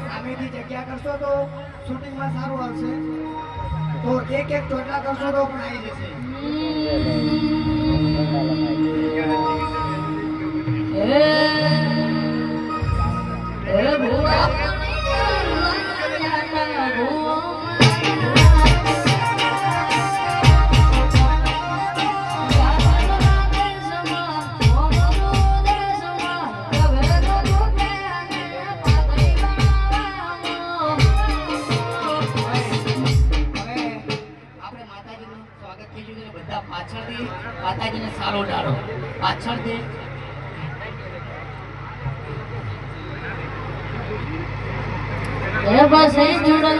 સામેથી જગ્યા કરશો તો શૂટિંગમાં સારું આવશે. તો એક એક ચોટલા કરશો તો પણ આવી જશે. માતાજીને સારો ડાળો પાછળથી એ બસ એ જોડો